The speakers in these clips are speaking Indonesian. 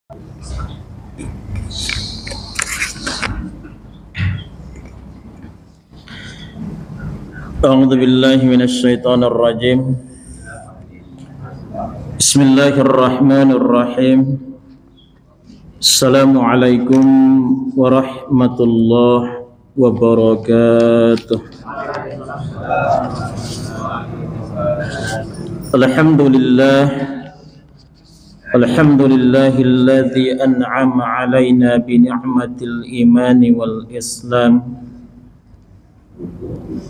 أعوذ بالله من الشيطان الرجيم. بسم الله الرحمن الرحيم. السلام عليكم ورحمة الله وبركاته. الحمد لله الذي أنعم علينا بنعمة الإيمان والإسلام.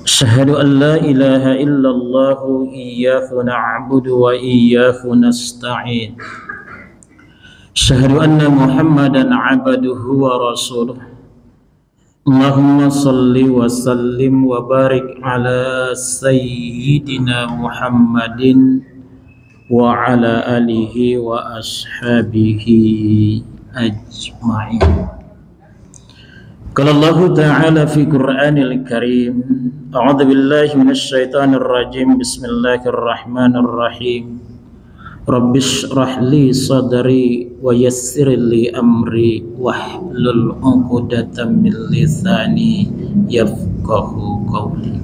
أشهد أن لا إله إلا الله إياه نعبد وإياه نستعين. أشهد أن محمدا عبده ورسوله. اللهم صل وسلم وبارك على سيدنا محمد وعلى آله وأصحابه أجمعين. قال الله تعالى في القرآن الكريم: أعوذ بالله من الشيطان الرجيم. بسم الله الرحمن الرحيم. رب اشرح لي صدري ويسر لي أمري واحلل عقدة من لساني يفقهوا قولي.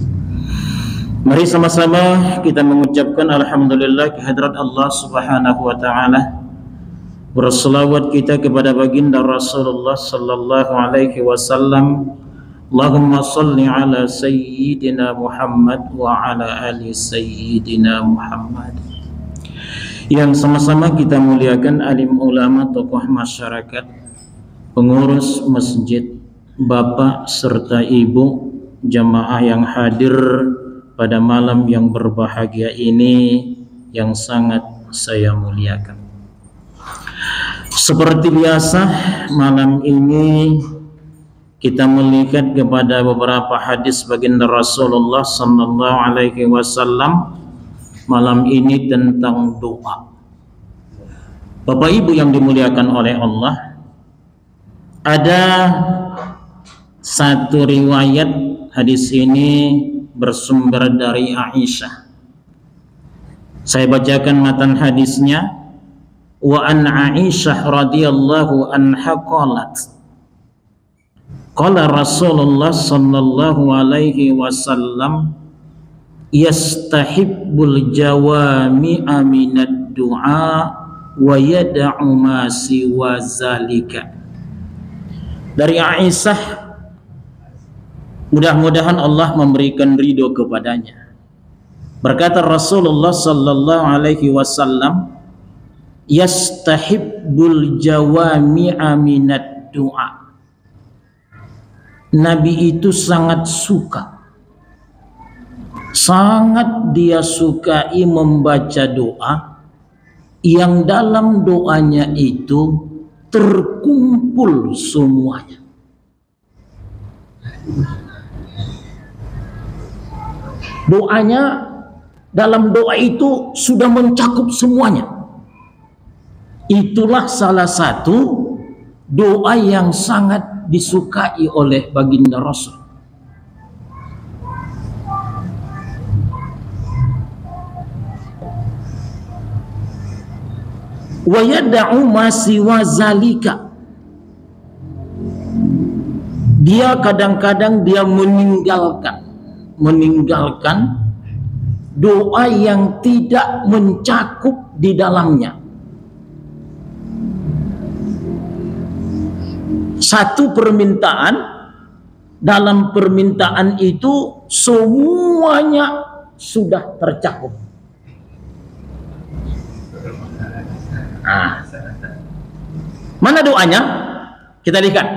Mari sama-sama kita mengucapkan alhamdulillah kehadirat Allah Subhanahu wa taala. Berselawat kita kepada baginda Rasulullah sallallahu alaihi wasallam. Allahumma salli ala sayyidina Muhammad wa ala ali sayyidina Muhammad. Yang sama-sama kita muliakan alim ulama, tokoh masyarakat, pengurus masjid, bapak serta ibu, jamaah yang hadir pada malam yang berbahagia ini yang sangat saya muliakan. Seperti biasa, malam ini kita melihat kepada beberapa hadis baginda Rasulullah sallallahu alaihi wasallam. Malam ini tentang doa. Bapak Ibu yang dimuliakan oleh Allah, ada satu riwayat hadis ini bersumber dari Aisyah. Saya bacakan matan hadisnya. Wa an Aisyah radhiyallahu anha qalat, qala Rasulullah sallallahu alaihi wasallam, yastahibbul jawami'a minad du'a wa yada'u ma siwa zalika. Dari Aisyah, mudah-mudahan Allah memberikan ridho kepadanya, berkata Rasulullah sallallahu alaihi wasallam, yastahibbul jawami'a minad du'a. Nabi itu sangat dia sukai membaca doa yang dalam doanya itu terkumpul semuanya. Doanya, dalam doa itu sudah mencakup semuanya. Itulah salah satu doa yang sangat disukai oleh baginda Rasul. Wa yada'u ma siwa zalika. Dia kadang-kadang dia meninggalkan doa yang tidak mencakup di dalamnya. Satu permintaan, dalam permintaan itu semuanya sudah tercakup. Mana doanya? Kita lihat.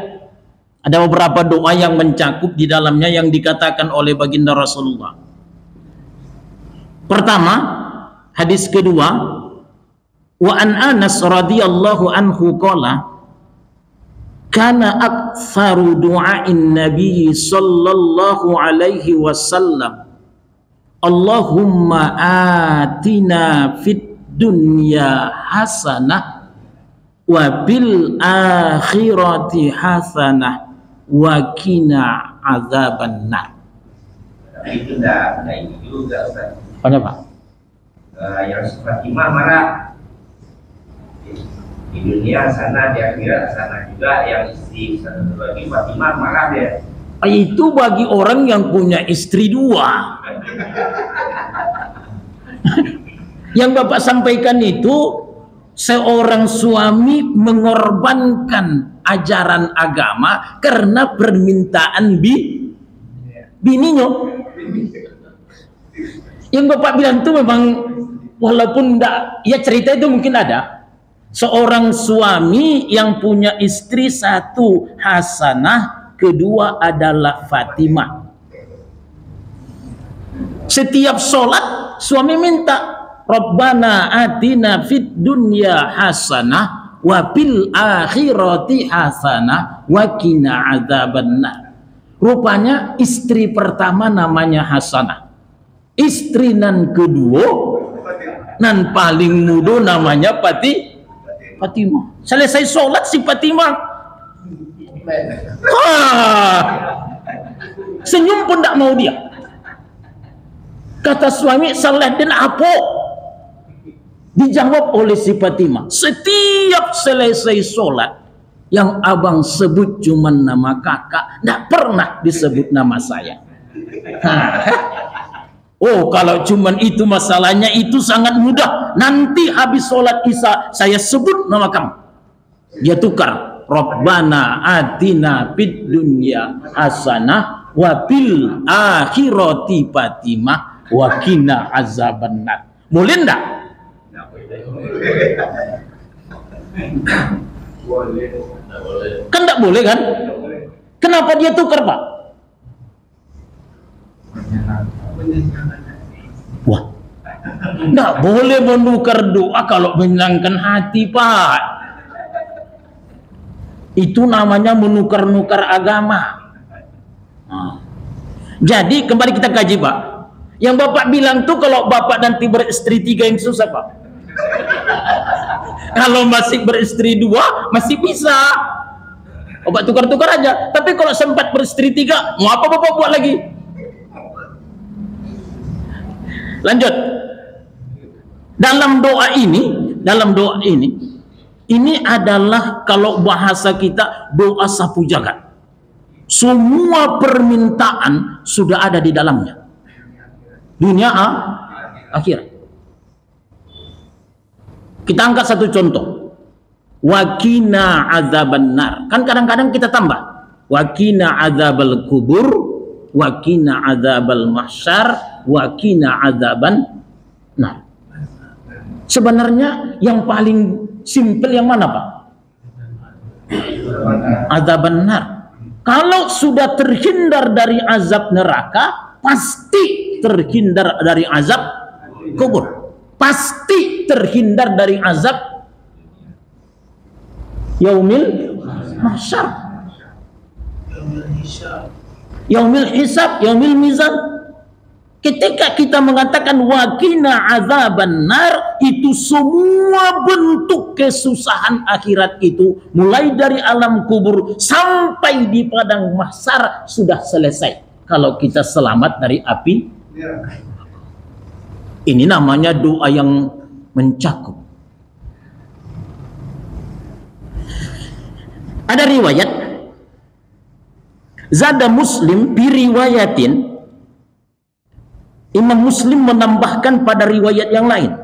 Ada beberapa doa yang mencakup di dalamnya yang dikatakan oleh baginda Rasulullah. Pertama, hadis kedua, wa an Anas radhiyallahu anhu qala, kana aktsaru du'ain nabi sallallahu alaihi wasallam, Allahumma atina fid dunya hasanah wa bil akhirati hasanah wa qina adzabannar. Itu enggak ini juga Ustaz. Apa Pak? Yang Fatimah marah. Di dunia sana, di akhirat sana juga. Yang istri satu lagi Fatimah marah dia. Itu bagi orang yang punya istri dua. Yang Bapak sampaikan itu seorang suami mengorbankan ajaran agama karena permintaan bininya. Yang Bapak bilang itu memang walaupun enggak, ya cerita itu mungkin ada. Seorang suami yang punya istri satu Hasanah, kedua adalah Fatimah. Setiap sholat suami minta, Rabbana atina fid dunya hasanah wa fil akhirati hasanah wa qina adzabannar. Rupanya istri pertama namanya Hasanah. Istri nan kedua nan paling muda namanya Fatimah. Selesai sholat si Fatimah. Senyum pun tak mau dia. Kata suami, Salahuddin apa? Dijawab oleh si Fatimah, setiap selesai sholat yang abang sebut cuma nama kakak, tidak pernah disebut nama saya. Oh, kalau cuma itu masalahnya, itu sangat mudah. Nanti habis sholat isya saya sebut nama kamu. Dia tukar, Rabbana atina fid dunya hasanah wa fil akhirati Fatimah wa qina azabannar. Boleh enggak? Kan enggak boleh kan? Kenapa dia tukar, Pak? Wah, enggak boleh menukar doa kalau menyenangkan hati, Pak. Itu namanya menukar-nukar agama. Jadi kembali kita kaji, Pak. Yang Bapak bilang tuh kalau Bapak nanti beristri 3 yang susah, Pak. Kalau masih beristri 2 masih bisa. Bapak tukar-tukar aja. Tapi kalau sempat beristri 3, mau apa Bapak buat lagi? Lanjut. Dalam doa ini adalah kalau bahasa kita doa sapu jagat. Semua permintaan sudah ada di dalamnya. Dunia akhirat. Kita angkat satu contoh. Waqina adzabannar. Kan kadang-kadang kita tambah. Waqina adzabal kubur, waqina adzabal mahsyar, waqina adzaban nar. Sebenarnya yang paling simpel yang mana, Pak? Adzaban nar. Kalau sudah terhindar dari azab neraka, pasti terhindar dari azab kubur. Pasti terhindar dari azab yaumil mahsyar, yaumil hisab, yaumil mizan. Ketika kita mengatakan waqina azaban nar, itu semua bentuk kesusahan akhirat itu, mulai dari alam kubur sampai di padang mahsyar sudah selesai kalau kita selamat dari api. Ini namanya doa yang mencakup. Ada riwayat Zada Muslim biriwayatin, Imam Muslim menambahkan pada riwayat yang lain.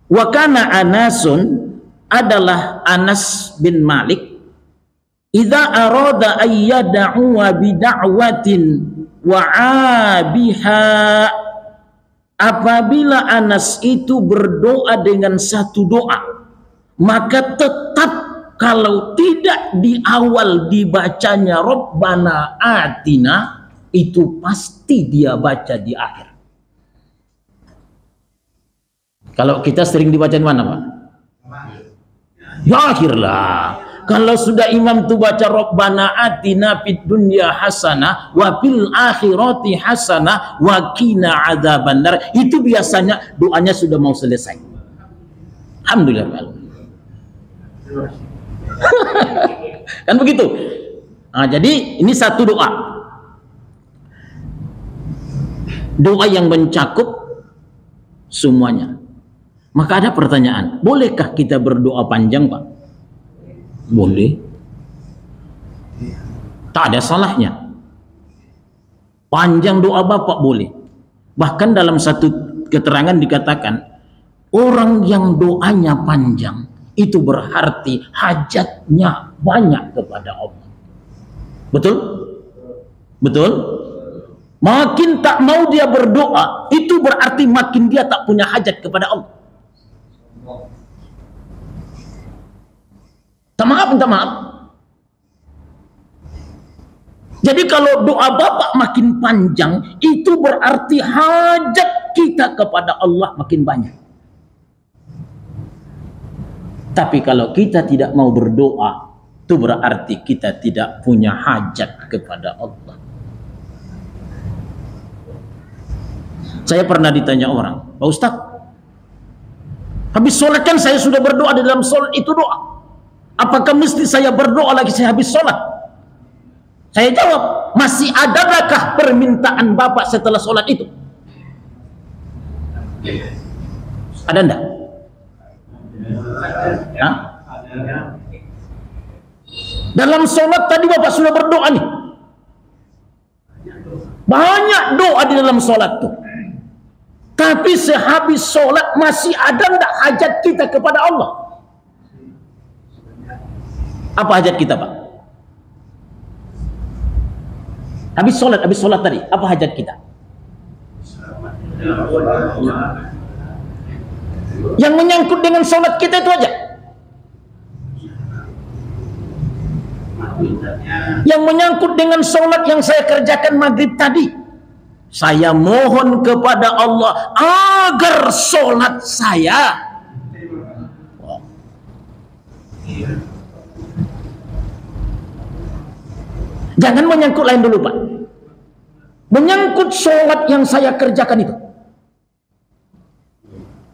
Wa kana Anasun, adalah Anas bin Malik, idza arada ayyad'u bi da'watin wa 'abiha, apabila Anas itu berdoa dengan satu doa, maka tetap kalau tidak di awal dibacanya Rabbana atina, itu pasti dia baca di akhir. Kalau kita sering dibaca di mana, Pak? Di akhir lah. Kalau sudah imam tuh baca Rabbana atina fid dunya hasanah wa fil akhirati hasanah wa qina adzabannar, itu biasanya doanya sudah mau selesai. Alhamdulillah. Kan begitu. Nah, jadi ini satu doa. Doa yang mencakup semuanya. Maka ada pertanyaan, bolehkah kita berdoa panjang, Pak? Boleh. Tak ada salahnya. Panjang doa Bapak boleh. Bahkan dalam satu keterangan dikatakan, orang yang doanya panjang itu berarti hajatnya banyak kepada Allah. Betul? Betul? Makin tak mau dia berdoa, itu berarti makin dia tak punya hajat kepada Allah. Minta maaf. Jadi kalau doa Bapak makin panjang, itu berarti hajat kita kepada Allah makin banyak. Tapi kalau kita tidak mau berdoa, itu berarti kita tidak punya hajat kepada Allah. Saya pernah ditanya orang, Pak Ustadz, habis sholat kan saya sudah berdoa di dalam sholat itu doa. Apakah mesti saya berdoa lagi saya habis sholat? Saya jawab, masih adakah permintaan Bapak setelah sholat itu? Ada enggak? Hah? Dalam sholat tadi Bapak sudah berdoa nih. Banyak doa di dalam sholat tuh. Tapi sehabis sholat masih ada enggak hajat kita kepada Allah? Apa hajat kita, Pak? Habis sholat tadi, apa hajat kita? Yang menyangkut dengan sholat kita itu aja. Yang menyangkut dengan sholat yang saya kerjakan maghrib tadi, saya mohon kepada Allah agar sholat saya jangan menyangkut lain dulu, Pak. Menyangkut sholat yang saya kerjakan itu.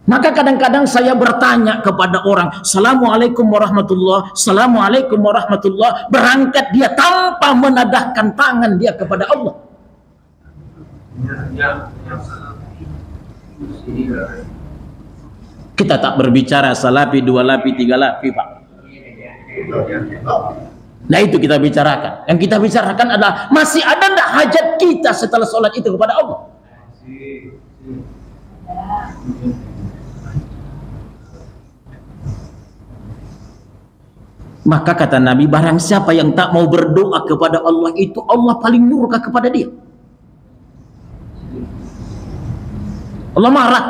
Maka kadang-kadang saya bertanya kepada orang, Assalamualaikum warahmatullah, Assalamualaikum warahmatullah, berangkat dia tanpa menadahkan tangan dia kepada Allah. Kita tak berbicara salapi, dua lapi, tiga lapi, Pak. Nah itu kita bicarakan. Yang kita bicarakan adalah masih ada enggak hajat kita setelah sholat itu kepada Allah? Maka kata Nabi, barang siapa yang tak mau berdoa kepada Allah itu, Allah paling murka kepada dia. Allah marah.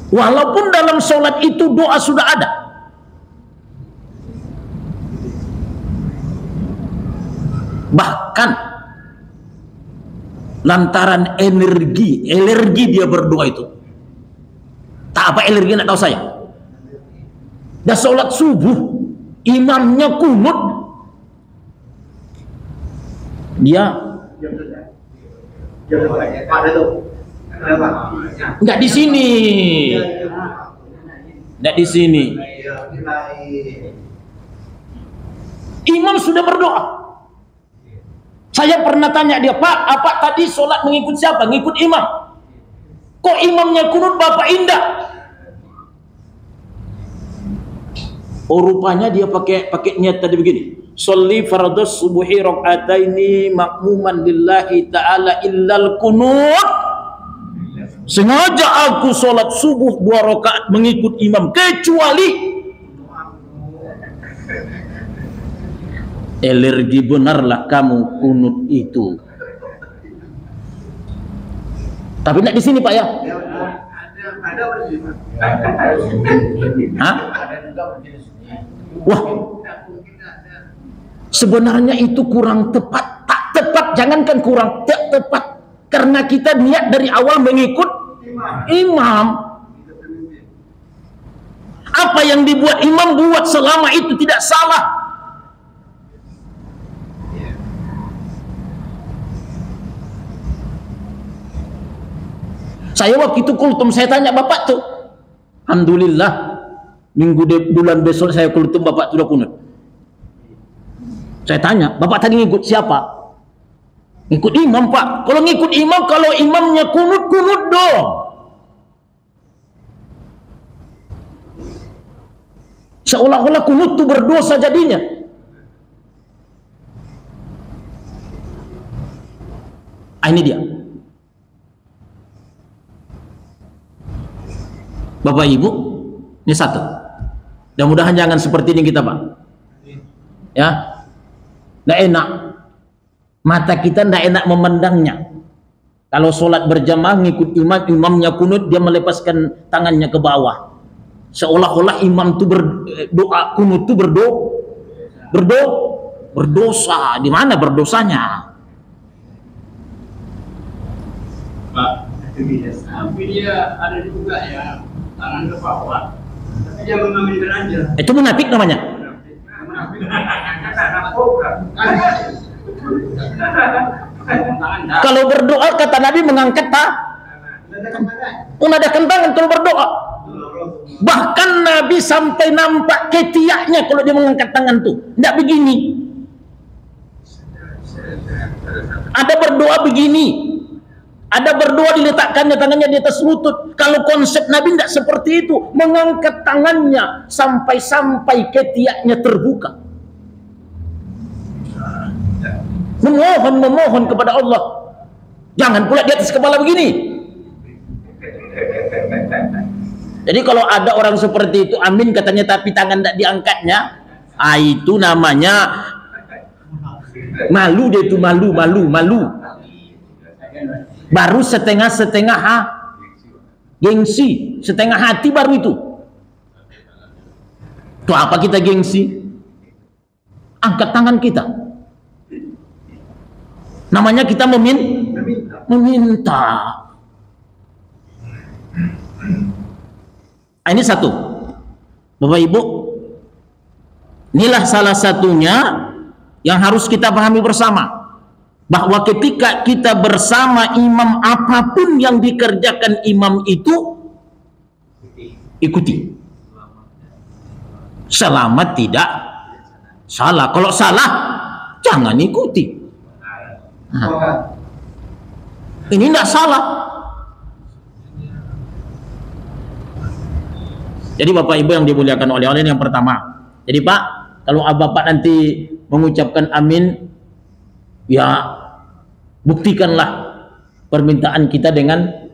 Walaupun dalam sholat itu doa sudah ada. Bahkan lantaran alergi dia berdoa itu. Tak apa alergi, nak tahu saya. Dah sholat subuh, imamnya kunut, dia enggak di sini, enggak di sini. Imam sudah berdoa. Saya pernah tanya dia, Pak, apa tadi sholat mengikut siapa? Ngikut imam. Kok imamnya kunut, Bapak indah? Oh, rupanya dia pakai niat tadi begini. Sholli fardhus subuhi rakaataini makmuman lillahi ta'ala illal kunut. Sengaja aku sholat subuh 2 rakaat mengikut imam, kecuali alergi benarlah kamu kunut itu. Tapi tidak di sini, Pak, ya? Hah? Wah, sebenarnya itu kurang tepat. Tak tepat, jangankan kurang, tak tepat. Karena kita niat dari awal mengikut imam. Apa yang dibuat imam buat selama itu tidak salah. Saya waktu itu kultum, saya tanya Bapak tuh, alhamdulillah bulan besok saya kultum, Bapak sudah kunut. Saya tanya, Bapak tadi ngikut siapa? Ngikut imam, Pak. Kalau ngikut imam, kalau imamnya kunut dong. Seolah-olah kunut itu berdosa jadinya. Ini dia. Bapak Ibu, ini satu. Mudah-mudahan jangan seperti ini kita, Pak. Ya. Nggak enak. Mata kita nggak enak memandangnya. Kalau sholat berjamaah ngikut imam, imamnya kunut, dia melepaskan tangannya ke bawah. Seolah-olah imam itu berdoa, kunut itu berdosa. Di mana berdosanya? Pak, tapi dia ada juga ya tangan ke bawah, tapi dia mengaminkan aja. Itu munafik namanya. Kalau berdoa kata Nabi mengangkat menadahkan tangan kalau berdoa. Bahkan Nabi sampai nampak ketiaknya kalau dia mengangkat tangan tuh. Tidak begini. Ada berdoa begini. Ada berdoa diletakkannya tangannya di atas lutut. Kalau konsep Nabi tidak seperti itu, mengangkat tangannya sampai ketiaknya terbuka. Memohon kepada Allah. Jangan pula di atas kepala begini. Jadi kalau ada orang seperti itu, amin katanya tapi tangan tidak diangkatnya, itu namanya malu. Dia itu malu. Baru setengah gengsi, setengah hati baru itu. Itu apa kita gengsi? Angkat tangan kita. Namanya kita meminta. Ini satu. Bapak Ibu, inilah salah satunya yang harus kita pahami bersama. Bahwa ketika kita bersama imam, apapun yang dikerjakan imam itu ikuti selama tidak salah. Kalau salah jangan ikuti. Ini tidak salah. Jadi Bapak Ibu yang dimuliakan oleh Allah, yang pertama, jadi Pak, kalau Bapak nanti mengucapkan amin, ya buktikanlah permintaan kita dengan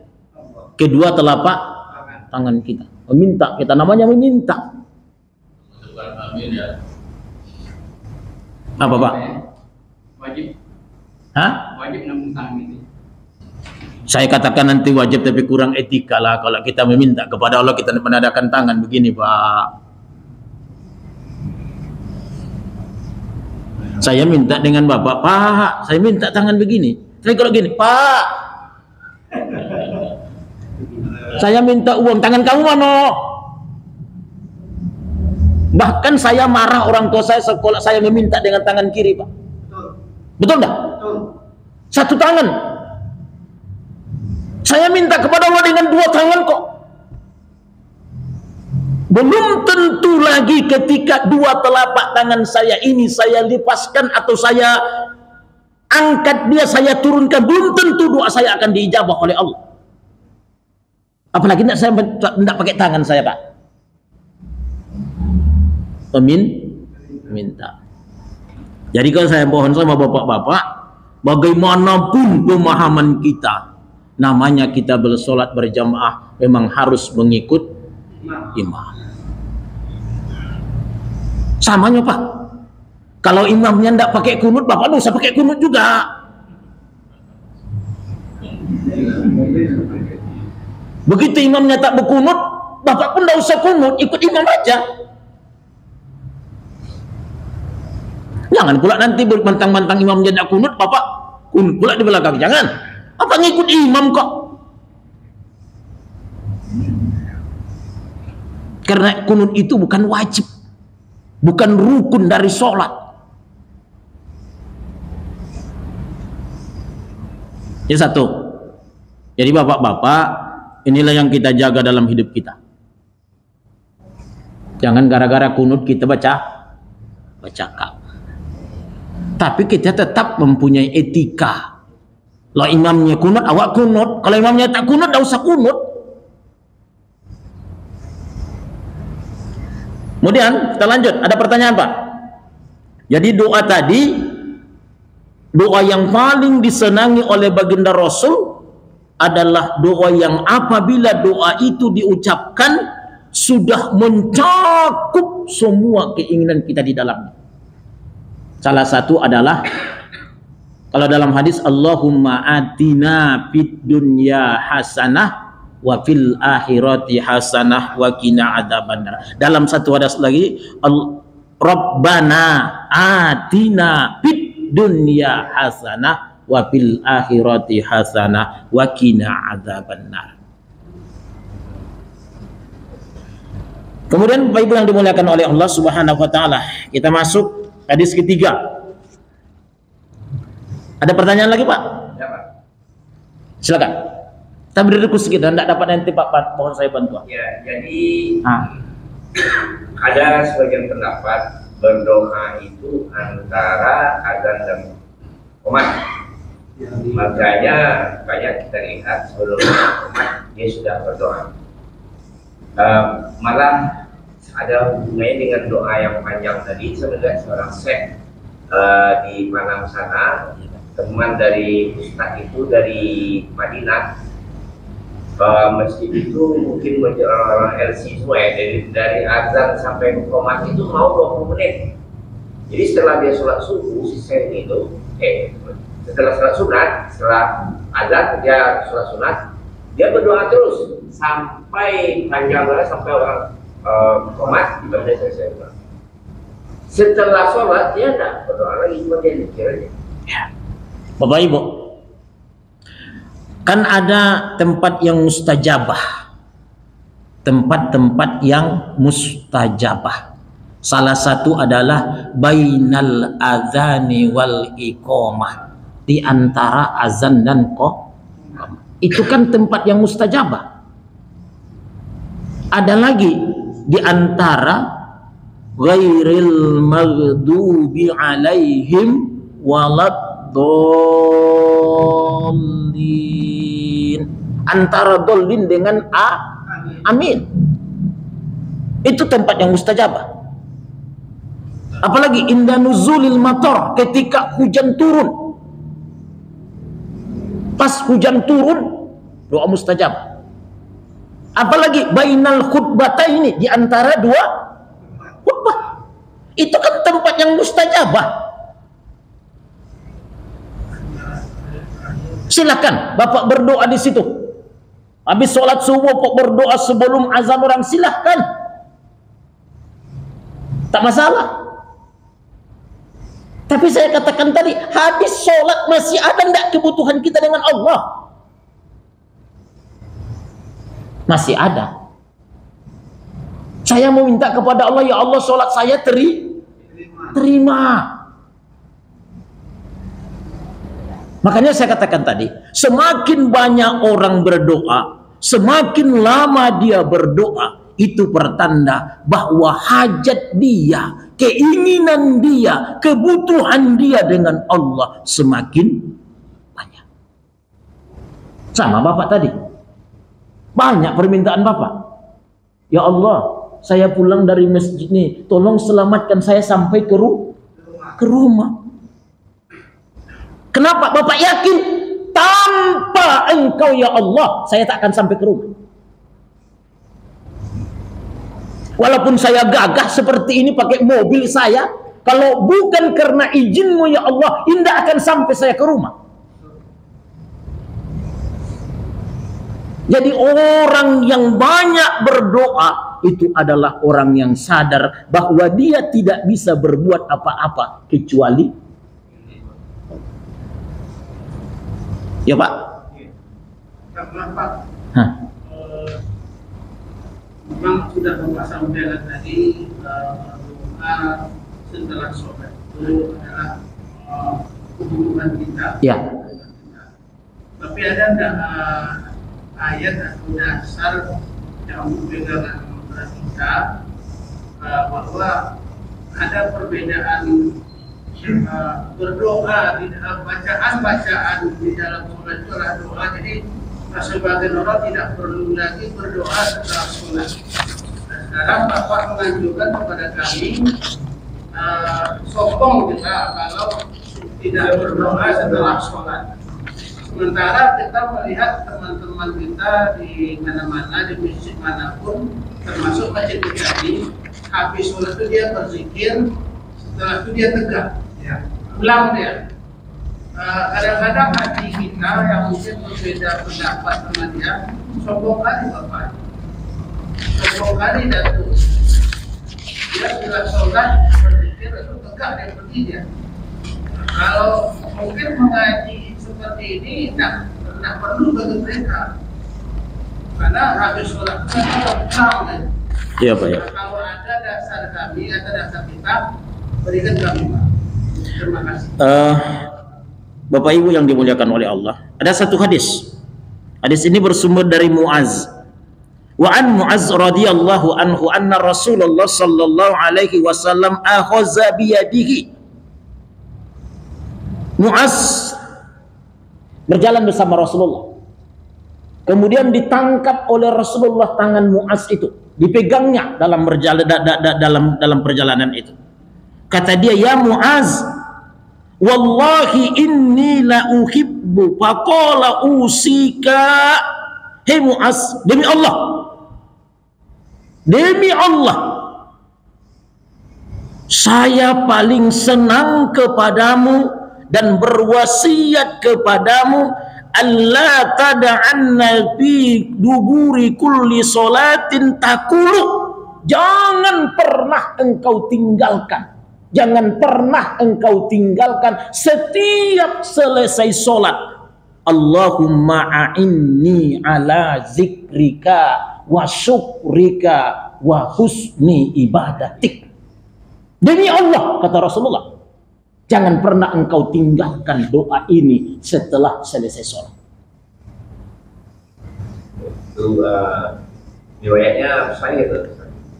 kedua telapak tangan kita. Meminta, kita namanya meminta. Apa Pak? Wajib. Hah? Wajib nambung tangan itu. Saya katakan nanti wajib, tapi kurang etika lah kalau kita meminta kepada Allah kita menadakan tangan begini Pak. Saya minta dengan Bapak, Pak, saya minta tangan begini. Saya kalau gini, Pak, saya minta uang, tangan kamu mana? Bahkan saya marah orang tua saya sekolah, saya meminta dengan tangan kiri, Pak. Betul enggak? Satu tangan. Saya minta kepada Allah dengan dua tangan kok. Belum tentu lagi ketika dua telapak tangan saya ini saya lepaskan atau saya angkat dia, saya turunkan, belum tentu doa saya akan diijabah oleh Allah. Apalagi saya tidak pakai tangan saya, Pak. Minta. Jadi kalau saya mohon sama bapak-bapak, bagaimanapun pemahaman kita, namanya kita bersolat berjamaah memang harus mengikut imam. Samanya Pak, kalau imamnya tidak pakai kunut, Bapak tidak usah pakai kunut juga. Begitu imamnya tak berkunut, Bapak pun tidak usah kunut, ikut imam aja. Jangan pula nanti bantang-bantang imamnya tidak kunut, Bapak kunut pula di belakang. Jangan. Apa ngikut imam kok? Karena kunut itu bukan wajib, bukan rukun dari sholat. Ini satu. Jadi bapak-bapak, inilah yang kita jaga dalam hidup kita. Jangan gara-gara kunut kita bacakan. Tapi kita tetap mempunyai etika. Kalau imamnya kunut, awak kunut. Kalau imamnya tak kunut, tak usah kunut. Kemudian kita lanjut, ada pertanyaan Pak. Jadi doa tadi, doa yang paling disenangi oleh baginda Rasul adalah doa yang apabila doa itu diucapkan sudah mencakup semua keinginan kita di dalamnya. Salah satu adalah kalau dalam hadis Allahumma atina fid dunya hasanah wa fil akhirati hasanah wa qina adzabannar. Dalam satu hadis lagi Rabbana atina fid dunya hasanah wa fil akhirati hasanah wa qina adzabannar. Kemudian Bapak Ibu yang dimuliakan oleh Allah Subhanahu wa taala, kita masuk hadis ketiga. Ada pertanyaan lagi Pak? Ya, Pak. Silakan. Kita beri diskusi kita, tidak dapat nanti Pak, mohon saya bantuan. Ya, jadi ada sebagian pendapat berdoa itu antara azan dan qomat. Makanya banyak kita lihat sebelum qomat dia sudah berdoa. Malah ada hubungannya dengan doa yang panjang tadi. Saya melihat seorang syekh di Panang sana, teman dari Ustaz itu dari Madinah. Masjid itu mungkin orang LC semua ya, dari azan sampai qomat itu mau 20 menit. Jadi setelah dia sholat subuh, si syekh itu setelah sholat sunat, setelah azan dia sholat sunat, dia berdoa terus sampai panjang banget, sampai orang qomat baru dia selesai. Setelah sholat dia tidak berdoa lagi, cuma dia zikir aja. Bapak Ibu, kan ada tempat yang mustajabah, tempat-tempat yang mustajabah. Salah satu adalah bainal adzani wal iqamah, di antara azan dan qomat. Itu kan tempat yang mustajabah. Ada lagi di antara ghairil maghdubi alaihim waladdallin, antara dollin dengan amin. Itu tempat yang mustajabah. Apalagi inda nuzulil matar, ketika hujan turun. Pas hujan turun, doa mustajabah. Apalagi bainal khutbataini, di antara dua khutbah. Itu kan tempat yang mustajabah. Silakan Bapak berdoa di situ. Habis sholat subuh Bapak berdoa sebelum azan orang, silahkan. Tak masalah. Tapi saya katakan tadi, habis sholat masih ada enggak kebutuhan kita dengan Allah? Masih ada. Saya meminta kepada Allah, ya Allah sholat saya terima. Makanya saya katakan tadi, semakin banyak orang berdoa, semakin lama dia berdoa, itu pertanda bahwa hajat dia, keinginan dia, kebutuhan dia dengan Allah semakin banyak. Sama Bapak tadi, banyak permintaan Bapak. Ya Allah, saya pulang dari masjid ini, tolong selamatkan saya sampai ke rumah. Kenapa? Bapak yakin tanpa Engkau ya Allah saya tak akan sampai ke rumah. Walaupun saya gagah seperti ini pakai mobil saya, kalau bukan karena izin-Mu ya Allah, tidak akan sampai saya ke rumah. Jadi orang yang banyak berdoa itu adalah orang yang sadar bahwa dia tidak bisa berbuat apa-apa kecuali ya Pak. Kenapa? Memang sudah Bapak sampaikan tadi, doa setelah sholat itu adalah hubungan kita. Ya. Tapi ada enggak ayat atau dasar yang membedakan kita bahwa ada perbedaan berdoa di dalam bacaan di dalam sholat itu adalah doa. Jadi sebagian orang tidak perlu lagi berdoa setelah sholat. Sekarang Bapak mengajukan kepada kami sokong kita kalau tidak berdoa setelah sholat. Sementara kita melihat teman-teman kita di mana-mana, di masjid manapun, termasuk masjid ini, habis sholat itu dia berzikir, setelah itu dia tegak, ulang dia. Kadang-kadang hati kita yang mungkin berbeda pendapat sama dia, sombong kali Bapak, sombong kali Datuk. Dia sudah sholat, berzikir, itu tegak dia berdiri dia. Kalau mungkin mengaji seperti ini, tidak perlu bagi mereka, karena habis sholat kita ulang. Iya Pak ya. Kalau ada dasar kami, ada dasar kita, berikan kami Pak. Terima kasih. Bapak Ibu yang dimuliakan oleh Allah, ada satu hadis. Hadis ini bersumber dari Muaz. Wa an Muaz radhiyallahu anhu anna Rasulullah sallallahu alaihi wasallam akhadha bi yadihi. Muaz berjalan bersama Rasulullah. Kemudian ditangkap oleh Rasulullah tangan Muaz itu, dipegangnya dalam perjalanan itu. Kata dia, "Ya Muaz, wallahi inni la uhibbu." Faqala usika. Hei Muaz, demi Allah, saya paling senang kepadamu dan berwasiat kepadamu, alla tada'anna fi duburi kulli salatin taqulu. Jangan pernah engkau tinggalkan, jangan pernah engkau tinggalkan setiap selesai sholat, Allahumma a'inni ala zikrika wa syukrika wa husni ibadatik. Demi Allah, kata Rasulullah, jangan pernah engkau tinggalkan doa ini setelah selesai sholat. Itu riwayatnya sahih itu.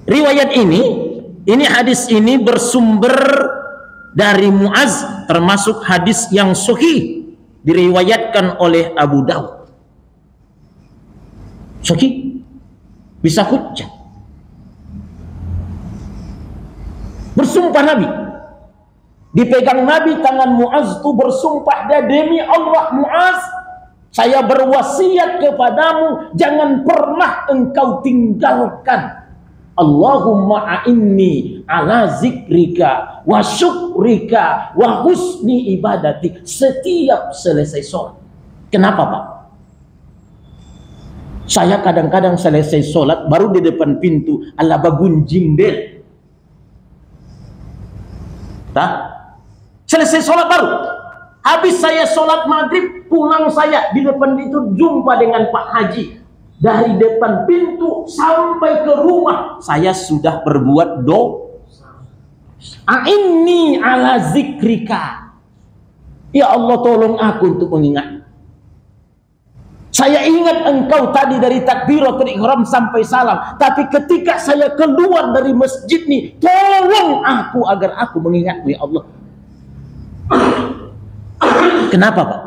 Riwayat ini hadis ini bersumber dari Muaz, termasuk hadis yang sahih, diriwayatkan oleh Abu Dawud. Sahih, bisa hujjah. Bersumpah Nabi, dipegang Nabi tangan Muaz itu, bersumpah dia, demi Allah Muaz, saya berwasiat kepadamu, jangan pernah engkau tinggalkan Allahumma a'inni ala zikrika wa syukrika wa husni ibadatik setiap selesai sholat. Kenapa Pak? Saya kadang-kadang selesai sholat baru di depan pintu ala bagunjing del. Selesai sholat baru. Habis saya sholat maghrib, pulang saya di depan itu jumpa dengan Pak Haji. Dari depan pintu sampai ke rumah saya sudah berbuat dosa. A'inni ala zikrika. Ya Allah, tolong aku untuk mengingat. Saya ingat engkau tadi dari takbiratul ihram sampai salam, tapi ketika saya keluar dari masjid ini, tolong aku agar aku mengingatmu ya Allah. Kenapa Pak?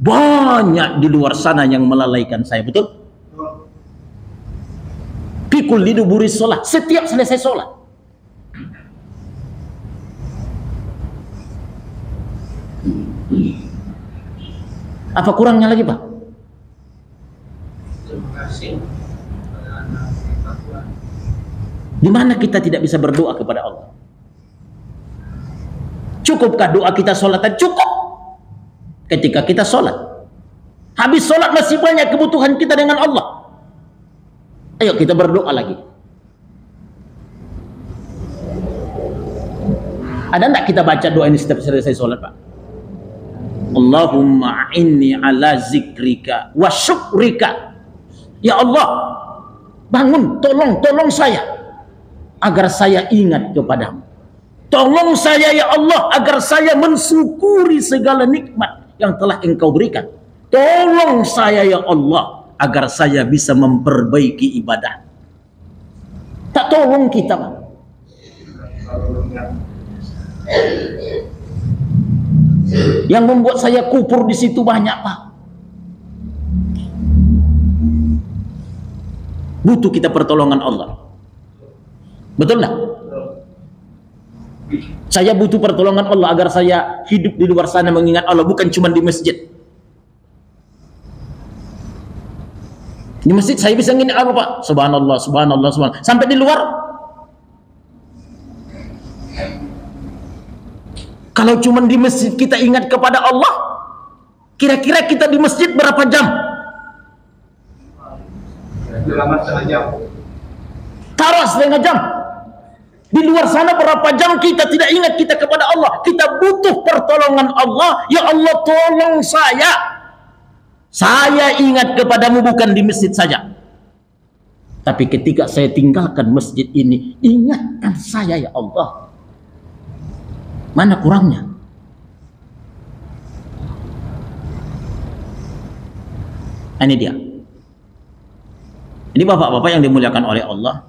Banyak di luar sana yang melalaikan saya, betul? Pikul di duburi sholat, setiap selesai sholat. Apa kurangnya lagi Pak? Di mana kita tidak bisa berdoa kepada Allah? Cukupkah doa kita sholatan? Cukup. Ketika kita sholat, habis sholat masih banyak kebutuhan kita dengan Allah. Ayo kita berdoa lagi. Ada enggak kita baca doa ini setiap selesai sholat Pak? Allahumma inni ala zikrika wa syukrika. Ya Allah, bangun, tolong saya agar saya ingat kepadamu. Tolong saya ya Allah agar saya mensyukuri segala nikmat yang telah engkau berikan. Tolong saya ya Allah agar saya bisa memperbaiki ibadah. Tak tolong kita Pak. Yang membuat saya kufur di situ banyak Pak. Butuh kita pertolongan Allah. Betul nggak? Saya butuh pertolongan Allah agar saya hidup di luar sana mengingat Allah, bukan cuma di masjid. Di masjid saya bisa ngingat Allah, Pak. Subhanallah, subhanallah, subhanallah. Sampai di luar, kalau cuma di masjid kita ingat kepada Allah, kira-kira kita di masjid berapa jam? Selama setengah jam. Taruh setengah jam. Di luar sana berapa jam kita tidak ingat kita kepada Allah. Kita butuh pertolongan Allah. Ya Allah, tolong saya. Saya ingat kepadamu bukan di masjid saja. Tapi ketika saya tinggalkan masjid ini, ingatkan saya ya Allah. Mana kurangnya? Ini dia. Ini bapak-bapak yang dimuliakan oleh Allah.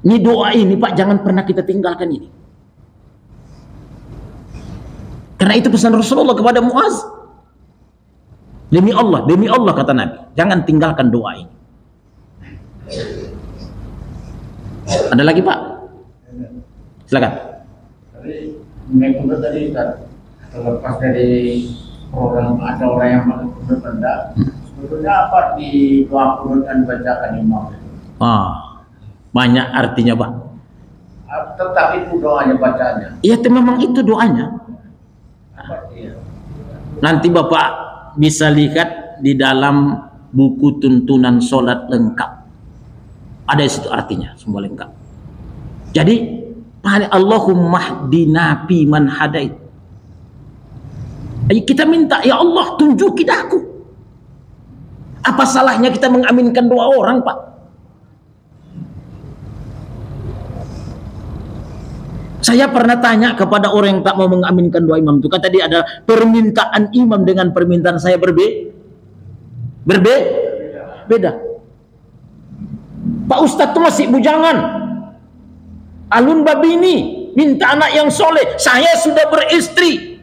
Ini doa ini Pak, jangan pernah kita tinggalkan ini. Karena itu pesan Rasulullah kepada Muaz. Demi Allah kata Nabi, jangan tinggalkan doa ini. Ada lagi Pak? Silakan. Tadi menurut tadi terlepas dari ada orang yang menurut Anda, sebetulnya apa di doa kunut dan bacakan imam? Banyak artinya Pak. Tetap itu doanya bacanya. Iya, memang itu doanya. Nanti Bapak bisa lihat di dalam buku tuntunan sholat lengkap. Ada di situ artinya, semua lengkap. Jadi, Allahumma hdina fi man hadait. Kita minta, ya Allah tunjukin aku. Apa salahnya kita mengaminkan doa orang Pak? Saya pernah tanya kepada orang yang tak mau mengaminkan doa imam itu. Kata dia ada permintaan imam dengan permintaan saya beda. Pak Ustadz itu masih bujangan. Alun babini minta anak yang soleh. Saya sudah beristri.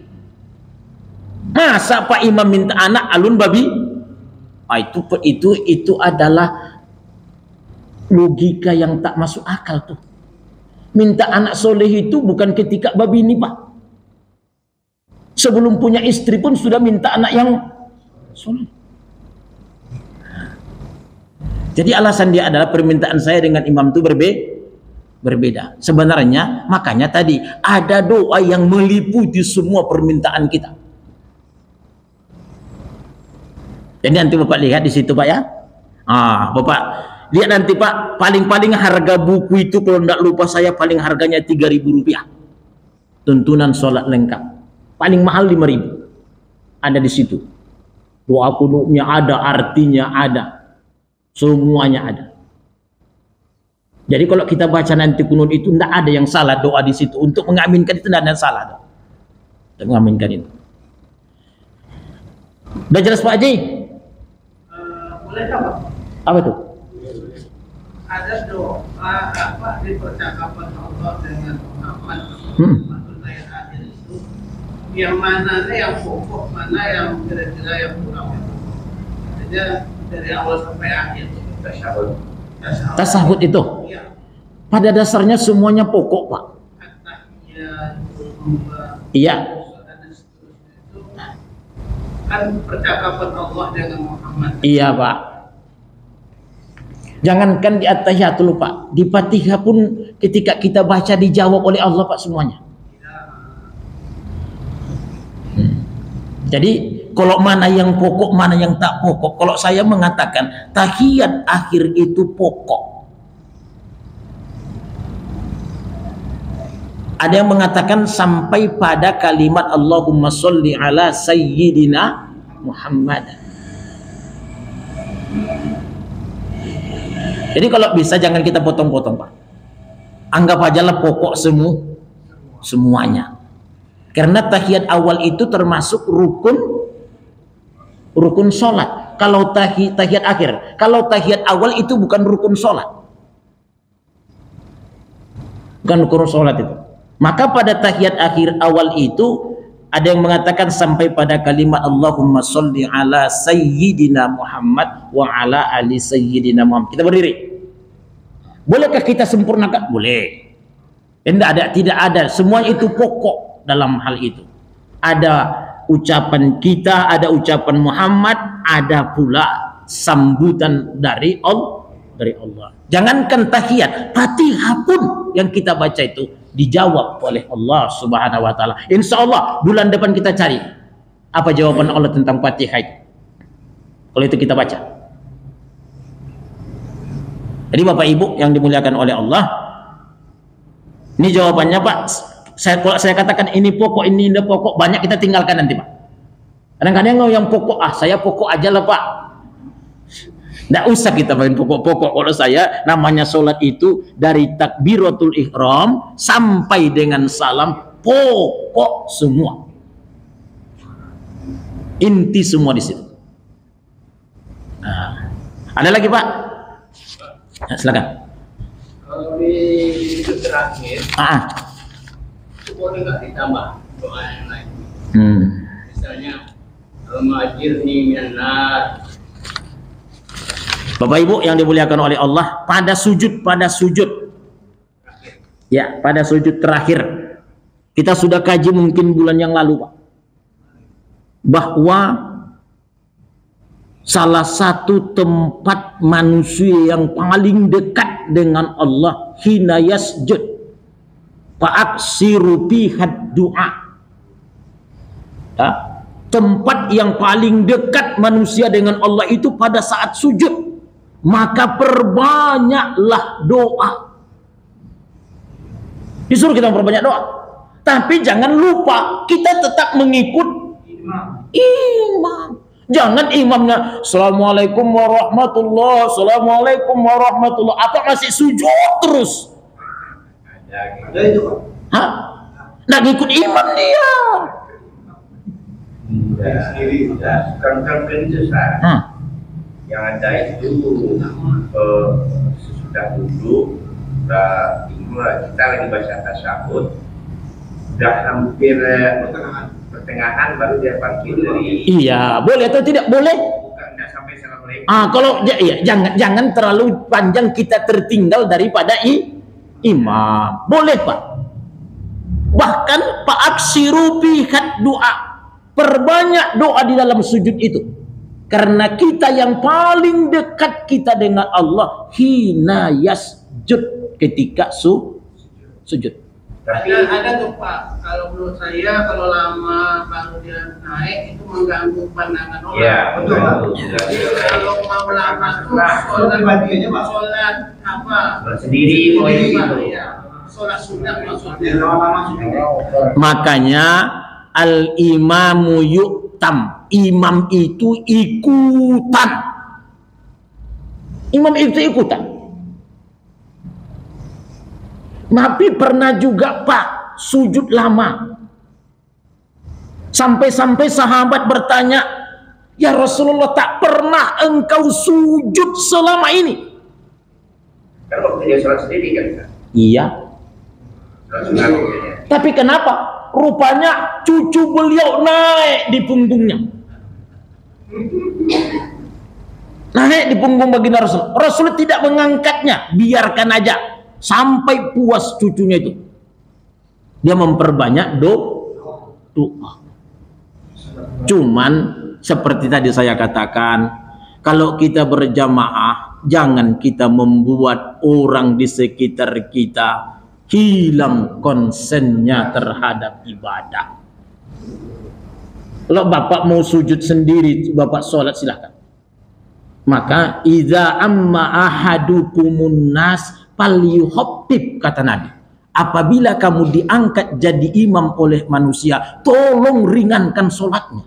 Masa Pak Imam minta anak alun babi? Itu adalah logika yang tak masuk akal tuh. Minta anak soleh itu bukan ketika babi ini Pak. Sebelum punya istri pun sudah minta anak yang soleh. Jadi alasan dia adalah permintaan saya dengan imam itu berbeda. Sebenarnya makanya tadi ada doa yang meliputi semua permintaan kita. Jadi nanti Bapak lihat di situ Pak ya. Bapak lihat nanti Pak, paling-paling harga buku itu kalau tidak lupa saya paling harganya Rp3.000. Tuntunan sholat lengkap. Paling mahal Rp5.000. Ada di situ. Doa kunutnya ada, artinya ada. Semuanya ada. Jadi kalau kita baca nanti kunut itu tidak ada yang salah doa di situ. Untuk mengaminkan itu tidak ada yang salah. Untuk mengaminkan itu. Udah jelas Pak Haji? Boleh Pak? Apa itu? Ada doa apa di percakapan Allah dengan Muhammad ayat akhir itu, yang mana yang pokok, mana yang kira-kira yang kurang. Jadi dari awal sampai akhir tasahud itu. Ya. Pada dasarnya semuanya pokok Pak. Iya. Kan percakapan Allah dengan Muhammad. Iya Pak. Jangankan di at-tahiyatul Pak, di Fatihah pun ketika kita baca dijawab oleh Allah Pak semuanya. Jadi kalau mana yang pokok, mana yang tak pokok. Kalau saya mengatakan tahiyat akhir itu pokok. Ada yang mengatakan sampai pada kalimat Allahumma sholli ala sayyidina Muhammad. Jadi kalau bisa jangan kita potong-potong Pak. Anggap aja lah pokok semuanya. Karena tahiyat awal itu termasuk rukun sholat. Kalau tahiyat akhir, kalau tahiyat awal itu bukan rukun sholat. Bukan rukun sholat itu. Maka pada tahiyat akhir awal itu ada yang mengatakan sampai pada kalimat Allahumma sholli ala sayyidina Muhammad wa ala ali sayyidina Muhammad. Kita berdiri. Bolehkah kita sempurnakan? Boleh. Tidak ada. Semua itu pokok dalam hal itu. Ada ucapan kita, ada ucapan Muhammad, ada pula sambutan dari Allah. Jangankan tahiyat, Fatihah pun yang kita baca itu dijawab oleh Allah Subhanahu wa taala. Insya Allah bulan depan kita cari apa jawaban Allah tentang Fatihah itu. Kalau itu kita baca. Jadi Bapak Ibu yang dimuliakan oleh Allah, ini jawabannya Pak. Kalau saya katakan ini pokok, ini pokok, banyak kita tinggalkan nanti Pak. Kadang-kadang yang pokok, saya pokok aja lah Pak. Nggak usah kita main pokok-pokok. Kalau saya namanya sholat itu dari takbiratul ihram sampai dengan salam, pokok semua. Inti semua di situ. Nah, ada lagi Pak? Nah, silakan. Kalau di itu terakhir, itu boleh nggak ditambah doa yang lain? Misalnya, al-majirni minan. Bapak Ibu yang dimuliakan oleh Allah, pada sujud ya, pada sujud terakhir kita sudah kaji mungkin bulan yang lalu Pak, bahwa salah satu tempat manusia yang paling dekat dengan Allah hina yasjud fa'aksiru bihad du'a, ya, tempat yang paling dekat manusia dengan Allah itu pada saat sujud, maka perbanyaklah doa. Disuruh kita memperbanyak doa, tapi jangan lupa kita tetap mengikut imam. Jangan imamnya Assalamualaikum warahmatullah, Assalamualaikum warahmatullah, apa masih sujud terus? Ada itu Pak. Hah? Nggak ngikut imam dia. Kan itu yang ada itu sesudah duduk, kita lagi baca tasyahud, udah hampir pertengahan baru dia bangkit dari. Iya, boleh atau tidak boleh? Bukan, enggak sampai assalamualaikum. Kalau ya, jangan terlalu panjang kita tertinggal daripada imam. Boleh Pak. Bahkan Pak aksiru bihad doa, perbanyak doa di dalam sujud itu. Karena kita yang paling dekat kita dengan Allah hina yasjud, ketika sujud. Tapi ada tuh Pak, kalau menurut saya kalau lama baru dia naik itu mengganggu pandangan orang. Iya, betul. Kalau mau lama tuh sholat apa? Sendiri Sholat sunnah maksudnya. Makanya al-imamu yu'tam, imam itu ikutan. Imam itu ikutan. Nabi pernah juga Pak sujud lama, sampai-sampai sahabat bertanya, ya Rasulullah, tak pernah engkau sujud selama ini? Kan waktu dia sholat sendiri kan? Iya. Tapi kenapa? Rupanya cucu beliau naik di punggungnya. Naik di punggung baginda Rasul. Rasul tidak mengangkatnya, biarkan aja sampai puas cucunya itu. Dia memperbanyak doa. Cuman seperti tadi saya katakan, kalau kita berjamaah, jangan kita membuat orang di sekitar kita hilang konsennya terhadap ibadah. Kalau Bapak mau sujud sendiri, Bapak sholat silahkan. Maka idza amma ahadukumun nas falyuhabbib, kata Nabi. Apabila kamu diangkat jadi imam oleh manusia, tolong ringankan sholatnya.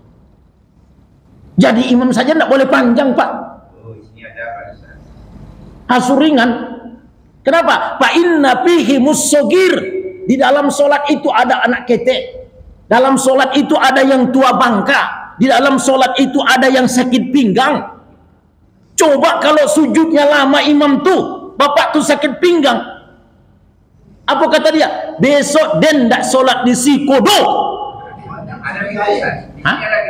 Jadi imam saja tidak boleh panjang Pak. Oh, ini ada pada Harus ringan. Kenapa? Fa inna fihi mussogir. Di dalam sholat itu ada anak ketek. Dalam sholat itu ada yang tua bangka. Di dalam sholat itu ada yang sakit pinggang. Coba kalau sujudnya lama imam tuh, bapak tuh sakit pinggang. Apa kata dia? Besok den ndak sholat di Sikodo. Ada yang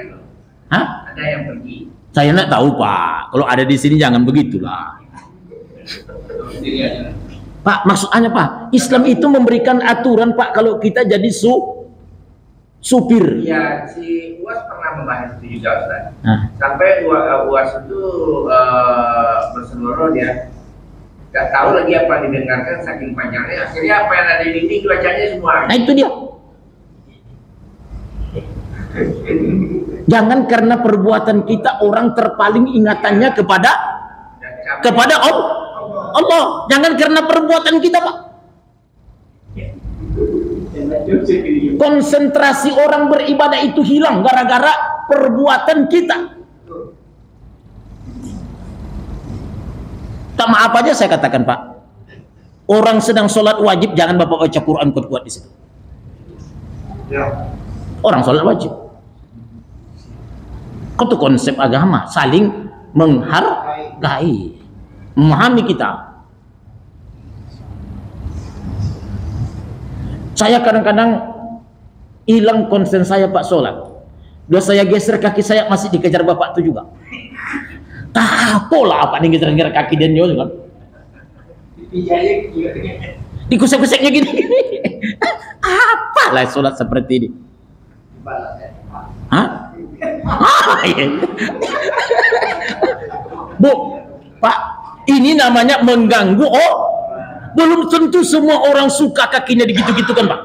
gitu. Hah? Ada yang pergi. Saya nggak tahu Pak. Kalau ada di sini jangan begitulah. Pak, maksudnya Pak, Islam itu memberikan aturan Pak kalau kita jadi supir. Iya, si UAS pernah membahas itu juga Ustaz. Nah. Sampai UAS itu berseluruh dia nggak tahu lagi apa didengarkan saking panjangnya. Akhirnya apa yang ada di dinding bacanya semua. Nah itu dia. Jangan karena perbuatan kita orang terpaling ingatannya kepada Allah. Jangan karena perbuatan kita Pak. Konsentrasi orang beribadah itu hilang gara-gara perbuatan kita. Tak maaf aja saya katakan Pak. Orang sedang sholat wajib jangan Bapak baca Quran kuat-kuat di situ. Orang sholat wajib. Itu konsep agama, saling menghargai, memahami kita. Saya kadang-kadang hilang konsen saya Pak sholat. Bila saya geser kaki saya masih dikejar Bapak itu juga. Tak apalah apa nih geser-geser kaki dan juga kan. Dikusek-kuseknya gini-gini. Apalah sholat seperti ini. Hah? Iya. Bu, Pak, ini namanya mengganggu. Oh, belum tentu semua orang suka kakinya digitu-gitu kan Pak.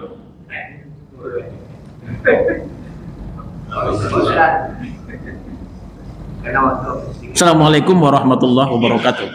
Assalamualaikum warahmatullahi wabarakatuh.